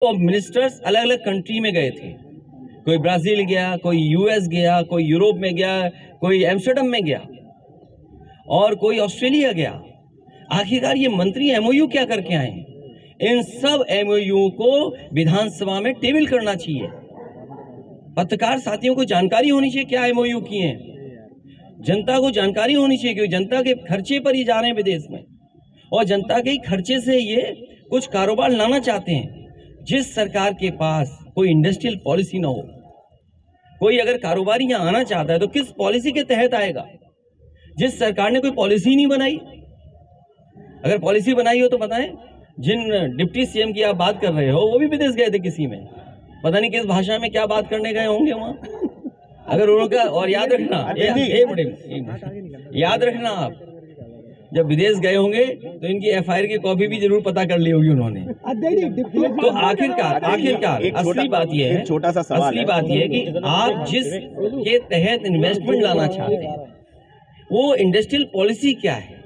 तो मिनिस्टर्स अलग अलग कंट्री में गए थे, कोई ब्राजील गया, कोई यूएस गया, कोई यूरोप में गया, कोई एम्स्टर्डम में गया और कोई ऑस्ट्रेलिया गया। आखिरकार ये मंत्री एमओयू क्या करके आए हैं? इन सब एमओयू को विधानसभा में टेबल करना चाहिए। पत्रकार साथियों को जानकारी होनी चाहिए क्या एमओयू किए हैं, जनता को जानकारी होनी चाहिए, क्योंकि जनता के खर्चे पर ही जा रहे हैं विदेश में और जनता के ही खर्चे से ये कुछ कारोबार लाना चाहते हैं। जिस सरकार के पास कोई इंडस्ट्रियल पॉलिसी ना हो, कोई अगर कारोबारी यहाँ आना चाहता है तो किस पॉलिसी के तहत आएगा? जिस सरकार ने कोई पॉलिसी नहीं बनाई, अगर पॉलिसी बनाई हो तो बताएं। जिन डिप्टी सीएम की आप बात कर रहे हो वो भी विदेश गए थे, किसी में पता नहीं किस भाषा में क्या बात करने गए होंगे वहां। अगर उनका, और याद रखना, याद रखना आप जब विदेश गए होंगे तो इनकी एफआईआर की कॉपी भी जरूर पता कर ली होगी उन्होंने। तो आखिरकार असली बात यह है, छोटा सा सवाल, असली बात यह है कि आप जिस के तहत इन्वेस्टमेंट लाना चाहते हैं वो इंडस्ट्रियल पॉलिसी क्या है?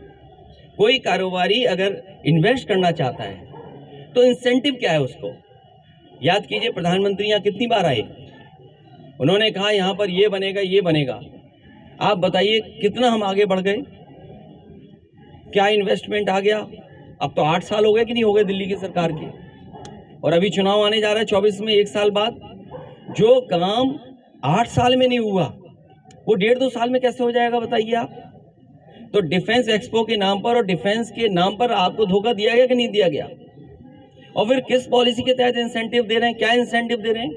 कोई कारोबारी अगर इन्वेस्ट करना चाहता है तो इंसेंटिव क्या है उसको? याद कीजिए प्रधानमंत्री यहाँ कितनी बार आए, उन्होंने कहा यहाँ पर ये बनेगा, ये बनेगा। आप बताइए कितना हम आगे बढ़ गए, क्या इन्वेस्टमेंट आ गया? अब तो 8 साल हो गए कि नहीं हो गए दिल्ली की सरकार के, और अभी चुनाव आने जा रहा है 24 में, 1 साल बाद। जो काम 8 साल में नहीं हुआ वो 1.5-2 साल में कैसे हो जाएगा बताइए आप? तो डिफेंस एक्सपो के नाम पर और डिफेंस के नाम पर आपको धोखा दिया गया कि नहीं दिया गया? और फिर किस पॉलिसी के तहत इंसेंटिव दे रहे हैं? क्या इंसेंटिव दे रहे हैं?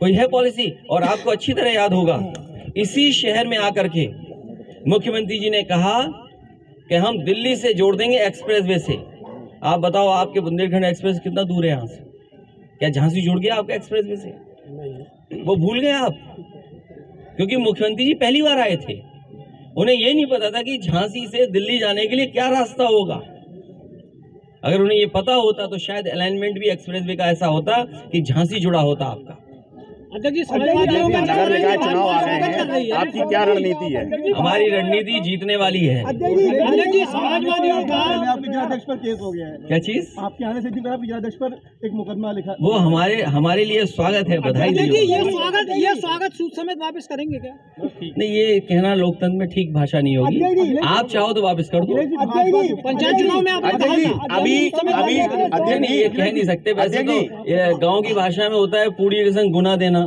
कोई है पॉलिसी? और आपको अच्छी तरह याद होगा इसी शहर में आकर के मुख्यमंत्री जी ने कहा कि हम दिल्ली से जोड़ देंगे एक्सप्रेसवे से। आप बताओ आपके बुंदेलखंड एक्सप्रेस कितना दूर है यहाँ से? क्या झांसी जुड़ गया आपके एक्सप्रेसवे से? वो भूल गए आप, क्योंकि मुख्यमंत्री जी पहली बार आए थे, उन्हें ये नहीं पता था कि झांसी से दिल्ली जाने के लिए क्या रास्ता होगा। अगर उन्हें ये पता होता तो शायद अलाइनमेंट भी एक्सप्रेसवे का ऐसा होता कि झांसी जुड़ा होता आपका। अध्यक्ष जी, समाजवादी नगर निकाय चुनाव आ रहे हैं, आपकी क्या रणनीति है? हमारी रणनीति जीतने वाली है। अध्यक्ष जी, समाजवादियों का आपके जिलाध्यक्ष पर केस हो गया है। क्या चीज? आपके आने से जिलाध्यक्ष पर एक मुकदमा लिखा, वो हमारे लिए स्वागत है, बधाई। ये स्वागत सूद समेत वापस करेंगे क्या? नहीं, ये कहना लोकतंत्र में ठीक भाषा नहीं होगी। आप चाहो तो वापस कर दो। पंचायत चुनाव में आप अभी ये कह नहीं सकते। वैसे तो गाँव की भाषा में होता है पूड़ी के संग गुना देना।